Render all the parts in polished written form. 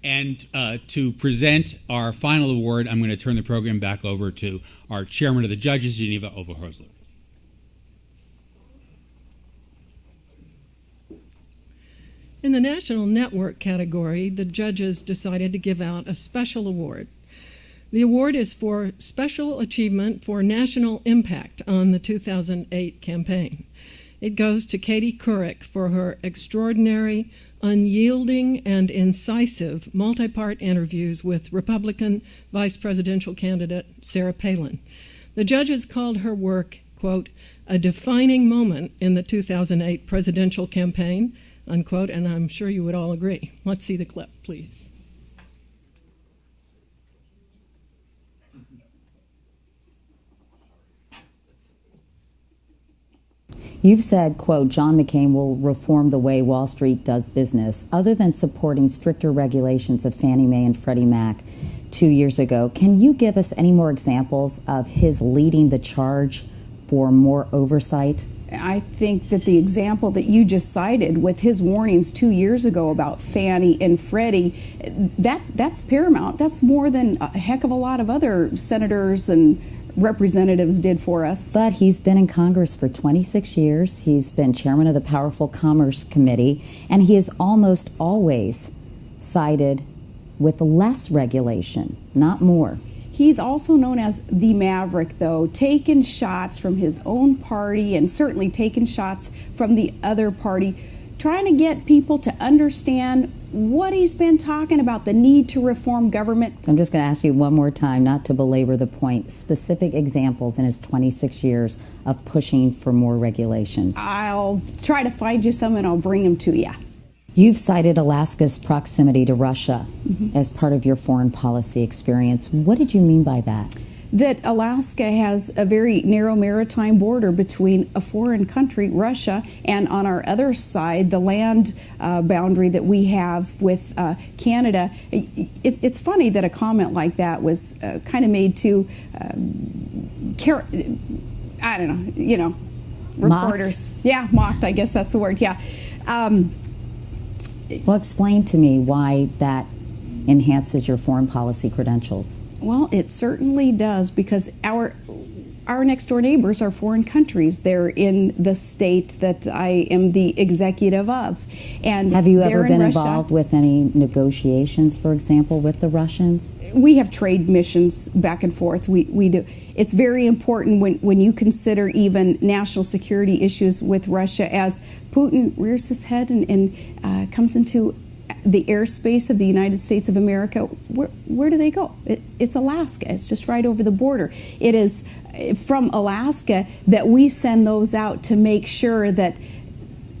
And to present our final award, I'm going to turn the program back over to our chairman of the judges, Geneva Overhosler. In the National Network category, the judges decided to give out a special award. The award is for Special Achievement for National Impact on the 2008 campaign. It goes to Katie Couric for her extraordinary, unyielding, and incisive multi-part interviews with Republican vice presidential candidate Sarah Palin. The judges called her work, quote, a defining moment in the 2008 presidential campaign, unquote, and I'm sure you would all agree. Let's see the clip, please. You've said, quote, John McCain will reform the way Wall Street does business. Other than supporting stricter regulations of Fannie Mae and Freddie Mac 2 years ago, can you give us any more examples of his leading the charge for more oversight? I think that the example that you just cited with his warnings 2 years ago about Fannie and Freddie, that's paramount. That's more than a heck of a lot of other senators and representatives did for us. But he's been in Congress for 26 years. He's been chairman of the Powerful Commerce Committee, and he is almost always sided with less regulation, not more. He's also known as the Maverick, though, taking shots from his own party and certainly taking shots from the other party, trying to get people to understand what he's been talking about, the need to reform government. I'm just going to ask you one more time, not to belabor the point, specific examples in his 26 years of pushing for more regulation. I'll try to find you some and I'll bring them to you. You've cited Alaska's proximity to Russia as part of your foreign policy experience. What did you mean by that? That Alaska has a very narrow maritime border between a foreign country, Russia, and on our other side, the land boundary that we have with Canada. It's funny that a comment like that was kind of made to, I don't know, reporters. Mocked? Yeah, mocked, I guess that's the word, yeah. Well, explain to me why that enhances your foreign policy credentials. Well, it certainly does, because our next door neighbors are foreign countries. They're in the state that I am the executive of. And have you ever been Russia. Involved with any negotiations, for example, with the Russians? We have trade missions back and forth. We do. It's very important when you consider even national security issues with Russia, as Putin rears his head and comes into the airspace of the United States of America. Where do they go? It's Alaska. It's just right over the border. It is from Alaska that we send those out to make sure that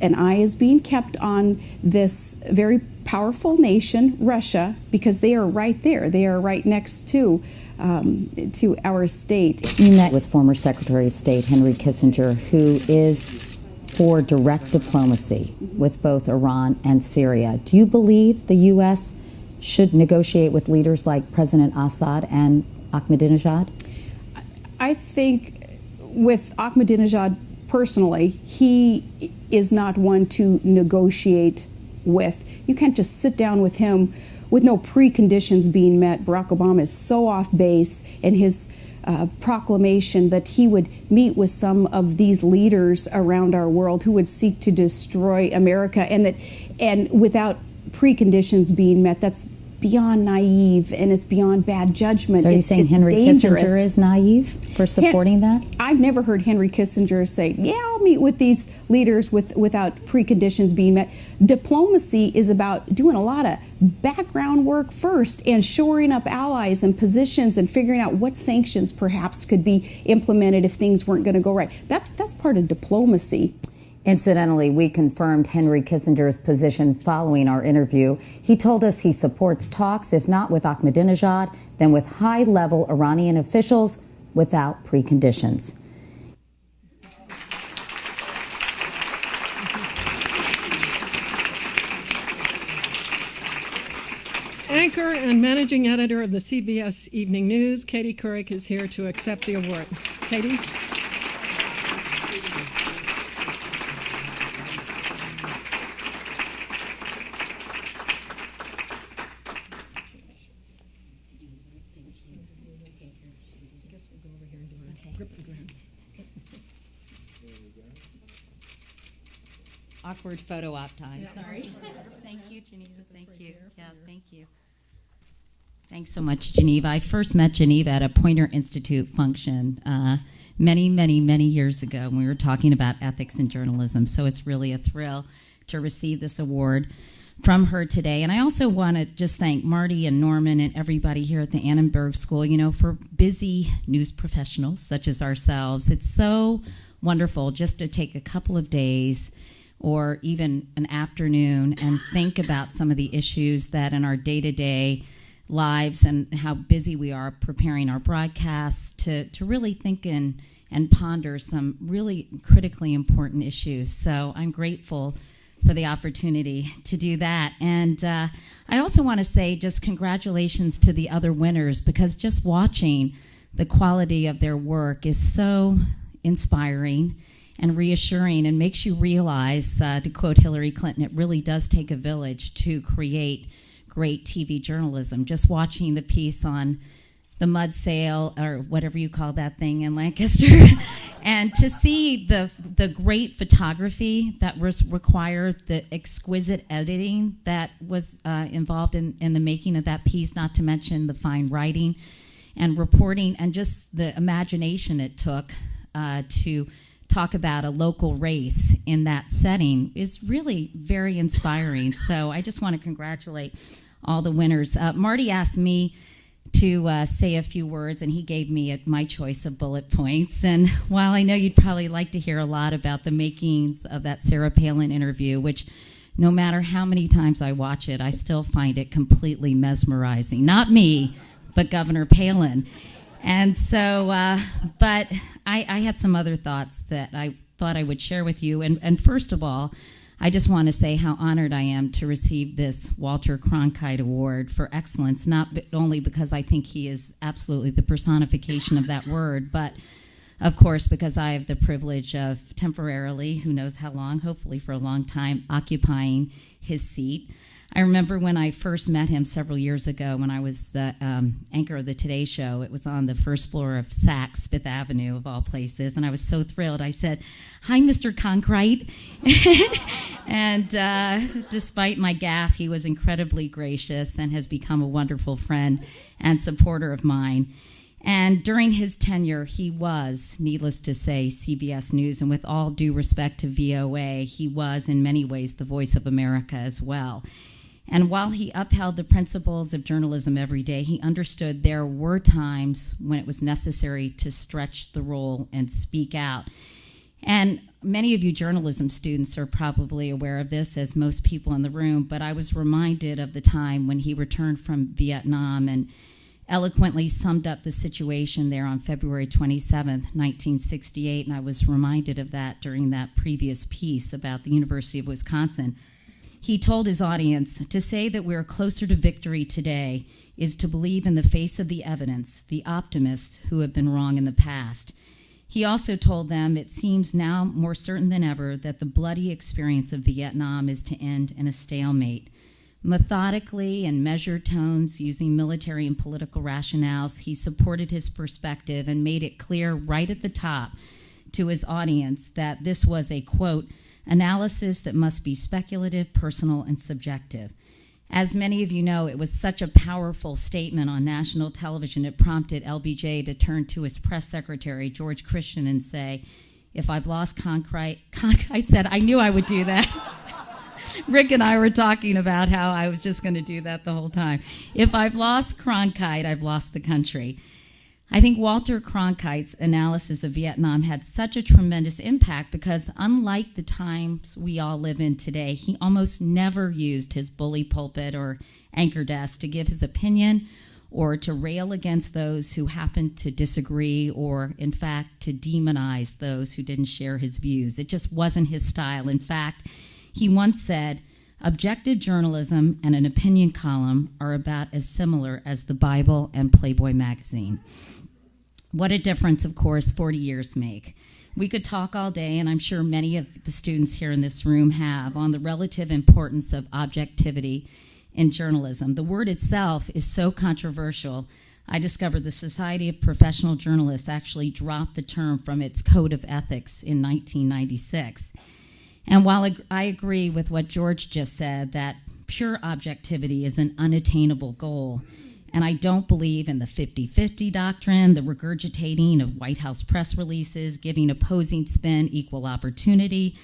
an eye is being kept on this very powerful nation, Russia, because they are right there. They are right next to our state. You met with former Secretary of State Henry Kissinger, who is for direct diplomacy with both Iran and Syria. Do you believe the U.S. should negotiate with leaders like President Assad and Ahmadinejad? I think with Ahmadinejad personally, he is not one to negotiate with. You can't just sit down with him with no preconditions being met. Barack Obama is so off base in his proclamation that he would meet with some of these leaders around our world who would seek to destroy America, and without preconditions being met. That's beyond naive, and it's beyond bad judgment. So are you saying Henry Kissinger is naive for supporting that? I've never heard Henry Kissinger say, yeah, I'll meet with these leaders without preconditions being met. Diplomacy is about doing a lot of background work first and shoring up allies and positions and figuring out what sanctions perhaps could be implemented if things weren't going to go right. That's part of diplomacy. Incidentally, we confirmed Henry Kissinger's position following our interview. He told us he supports talks, if not with Ahmadinejad, then with high-level Iranian officials without preconditions. Anchor and managing editor of the CBS Evening News, Katie Couric, is here to accept the award. Katie? awkward photo op time. Sorry. Thank you, Geneva. Thank you. Yeah, thank you. Thanks so much, Geneva. I first met Geneva at a Poynter Institute function many, many, many years ago when we were talking about ethics in journalism. So it's really a thrill to receive this award from her today. And I also want to just thank Marty and Norman and everybody here at the Annenberg School, for busy news professionals such as ourselves. It's so wonderful just to take a couple of days or even an afternoon and think about some of the issues that in our day-to-day lives and how busy we are preparing our broadcasts to really think and ponder some really critically important issues. So I'm grateful for the opportunity to do that. And I also want to say just congratulations to the other winners, because just watching the quality of their work is so inspiring and reassuring and makes you realize, to quote Hillary Clinton, it really does take a village to create great TV journalism. Just watching the piece on the mud sail, or whatever you call that thing in Lancaster, and to see the great photography that was required, the exquisite editing that was involved in the making of that piece, not to mention the fine writing and reporting, and just the imagination it took to talk about a local race in that setting is really very inspiring. So I just want to congratulate all the winners. Marty asked me to say a few words, and he gave me my choice of bullet points. And while I know you'd probably like to hear a lot about the makings of that Sarah Palin interview, which no matter how many times I watch it, I still find it completely mesmerizing. Not me, but Governor Palin. And so, but I had some other thoughts that I thought I would share with you. And first of all, I just want to say how honored I am to receive this Walter Cronkite Award for excellence, not only because I think he is absolutely the personification of that word, but of course because I have the privilege of temporarily, who knows how long, hopefully for a long time, occupying his seat. I remember when I first met him several years ago when I was the anchor of the Today Show. It was on the first floor of Saks, Fifth Avenue, of all places, and I was so thrilled. I said, "Hi, Mr. Cronkite." And despite my gaffe, he was incredibly gracious and has become a wonderful friend and supporter of mine. And during his tenure, he was, needless to say, CBS News, and with all due respect to VOA, he was in many ways the voice of America as well. And while he upheld the principles of journalism every day, he understood there were times when it was necessary to stretch the role and speak out. And many of you journalism students are probably aware of this, as most people in the room, but I was reminded of the time when he returned from Vietnam and eloquently summed up the situation there on February 27th, 1968, and I was reminded of that during that previous piece about the University of Wisconsin. He told his audience, "To say that we are closer to victory today is to believe in the face of the evidence, the optimists who have been wrong in the past." He also told them, "It seems now more certain than ever that the bloody experience of Vietnam is to end in a stalemate." Methodically and measured tones, using military and political rationales, he supported his perspective and made it clear right at the top to his audience that this was a, quote, analysis that must be speculative, personal, and subjective. As many of you know, it was such a powerful statement on national television, it prompted LBJ to turn to his press secretary, George Christian, and say, "If I've lost Cronkite," I said, I knew I would do that. Rick and I were talking about how I was just going to do that the whole time. "If I've lost Cronkite, I've lost the country." I think Walter Cronkite's analysis of Vietnam had such a tremendous impact because, unlike the times we all live in today, he almost never used his bully pulpit or anchor desk to give his opinion or to rail against those who happened to disagree or, in fact, to demonize those who didn't share his views. It just wasn't his style. In fact, he once said, "Objective journalism and an opinion column are about as similar as the Bible and Playboy magazine." What a difference, of course, 40 years make. We could talk all day, and I'm sure many of the students here in this room have, on the relative importance of objectivity in journalism. The word itself is so controversial. I discovered the Society of Professional Journalists actually dropped the term from its code of ethics in 1996. And while I agree with what George just said, that pure objectivity is an unattainable goal, and I don't believe in the 50-50 doctrine, the regurgitating of White House press releases, giving opposing spin equal opportunity.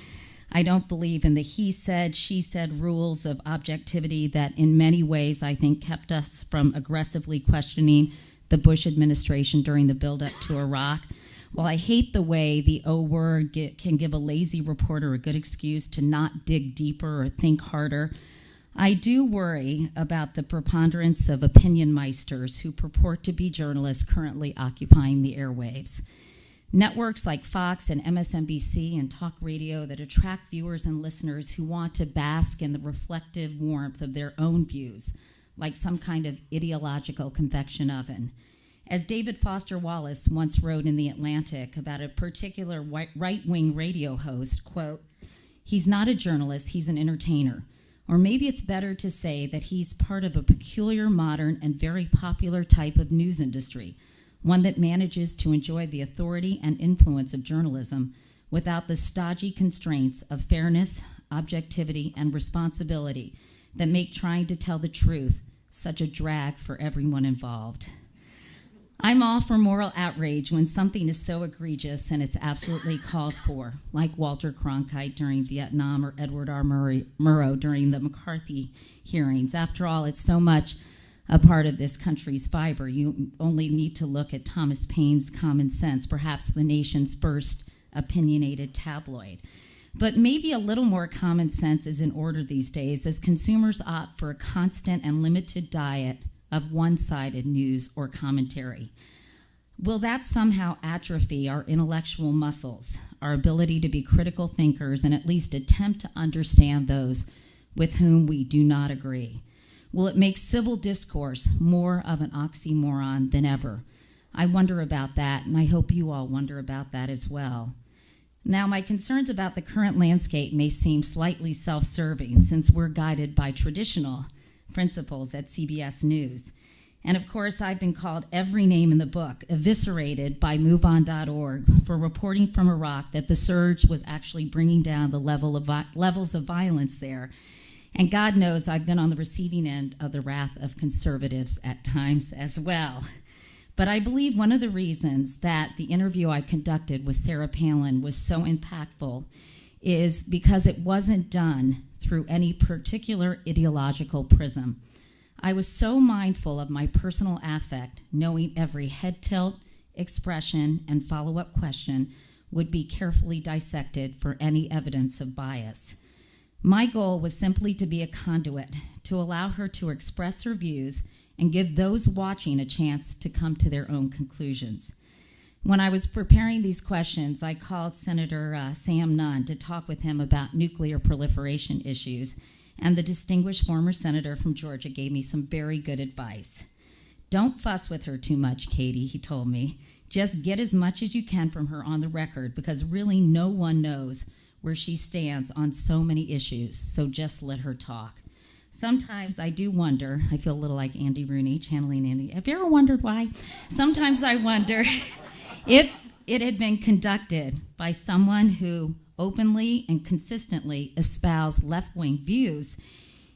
I don't believe in the he said, she said rules of objectivity that in many ways I think kept us from aggressively questioning the Bush administration during the buildup to Iraq. While I hate the way the O word can give a lazy reporter a good excuse to not dig deeper or think harder, I do worry about the preponderance of opinion meisters who purport to be journalists currently occupying the airwaves. Networks like Fox and MSNBC and talk radio that attract viewers and listeners who want to bask in the reflective warmth of their own views, like some kind of ideological convection oven. As David Foster Wallace once wrote in The Atlantic about a particular right-wing radio host, quote, "He's not a journalist, he's an entertainer. Or maybe it's better to say that he's part of a peculiar, modern, and very popular type of news industry, one that manages to enjoy the authority and influence of journalism without the stodgy constraints of fairness, objectivity, and responsibility that make trying to tell the truth such a drag for everyone involved." I'm all for moral outrage when something is so egregious and it's absolutely called for, like Walter Cronkite during Vietnam or Edward R. Murrow during the McCarthy hearings. After all, it's so much a part of this country's fiber. You only need to look at Thomas Paine's Common Sense, perhaps the nation's first opinionated tabloid. But maybe a little more common sense is in order these days as consumers opt for a constant and limited diet of one-sided news or commentary. Will that somehow atrophy our intellectual muscles, our ability to be critical thinkers and at least attempt to understand those with whom we do not agree? Will it make civil discourse more of an oxymoron than ever? I wonder about that, and I hope you all wonder about that as well. Now, my concerns about the current landscape may seem slightly self-serving since we're guided by traditional principles at CBS News. And of course, I've been called every name in the book, eviscerated by MoveOn.org for reporting from Iraq that the surge was actually bringing down the levels of violence there. And God knows I've been on the receiving end of the wrath of conservatives at times as well. But I believe one of the reasons that the interview I conducted with Sarah Palin was so impactful is because it wasn't done through any particular ideological prism. I was so mindful of my personal affect, knowing every head tilt, expression, and follow-up question would be carefully dissected for any evidence of bias. My goal was simply to be a conduit, to allow her to express her views and give those watching a chance to come to their own conclusions. When I was preparing these questions, I called Senator Sam Nunn to talk with him about nuclear proliferation issues, and the distinguished former senator from Georgia gave me some very good advice. "Don't fuss with her too much, Katie," he told me. "Just get as much as you can from her on the record, because really no one knows where she stands on so many issues, so just let her talk." Sometimes I do wonder, I feel a little like Andy Rooney, channeling Andy. Have you ever wondered why? Sometimes I wonder if it had been conducted by someone who openly and consistently espoused left-wing views,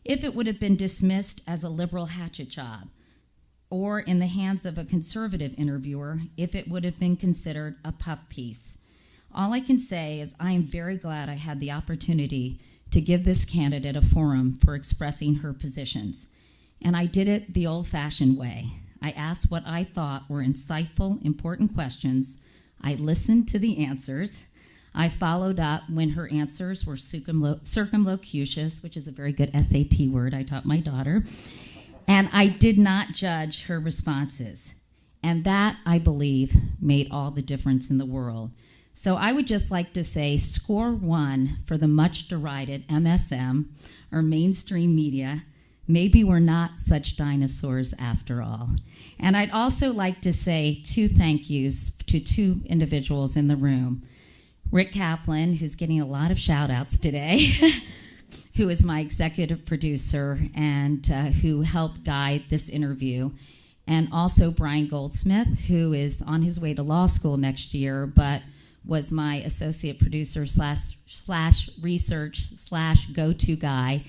if it would have been dismissed as a liberal hatchet job, or in the hands of a conservative interviewer, if it would have been considered a puff piece. All I can say is I am very glad I had the opportunity to give this candidate a forum for expressing her positions. And I did it the old-fashioned way. I asked what I thought were insightful, important questions. I listened to the answers. I followed up when her answers were circumlocucious, which is a very good SAT word I taught my daughter. And I did not judge her responses. And that, I believe, made all the difference in the world. So I would just like to say score one for the much derided MSM, or mainstream media. Maybe we're not such dinosaurs after all. And I'd also like to say two thank yous to two individuals in the room. Rick Kaplan, who's getting a lot of shout outs today, who is my executive producer and who helped guide this interview. And also Brian Goldsmith, who is on his way to law school next year, but was my associate producer slash research slash go-to guy,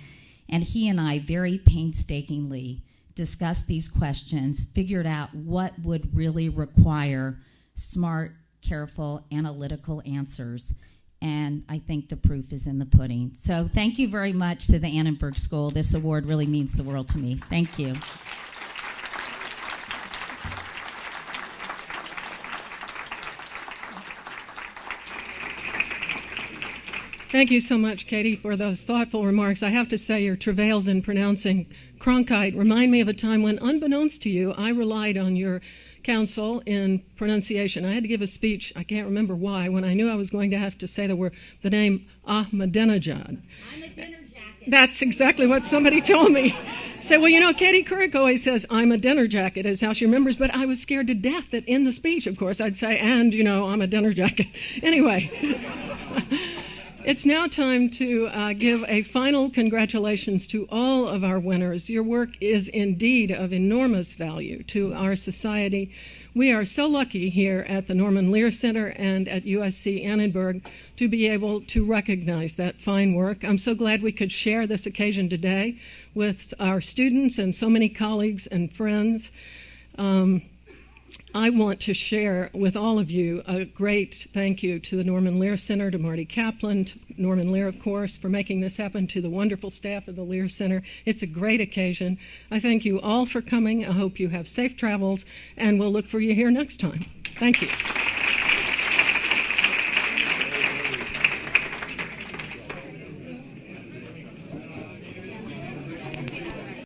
and he and I very painstakingly discussed these questions, figured out what would really require smart, careful, analytical answers, and I think the proof is in the pudding. So thank you very much to the Annenberg School. This award really means the world to me. Thank you. Thank you so much, Katie, for those thoughtful remarks. I have to say your travails in pronouncing Cronkite remind me of a time when, unbeknownst to you, I relied on your counsel in pronunciation. I had to give a speech, I can't remember why, when I knew I was going to have to say the name Ahmadinejad. I'm a dinner jacket. That's exactly what somebody told me. Said, well, you know, Katie Couric always says, I'm a dinner jacket, is how she remembers, but I was scared to death that in the speech, of course, I'd say, and, you know, I'm a dinner jacket. Anyway. It's now time to give a final congratulations to all of our winners. Your work is indeed of enormous value to our society. We are so lucky here at the Norman Lear Center and at USC Annenberg to be able to recognize that fine work. I'm so glad we could share this occasion today with our students and so many colleagues and friends. I want to share with all of you a great thank you to the Norman Lear Center, to Marty Kaplan, to Norman Lear, of course, for making this happen, to the wonderful staff of the Lear Center. It's a great occasion. I thank you all for coming. I hope you have safe travels, and we'll look for you here next time. Thank you.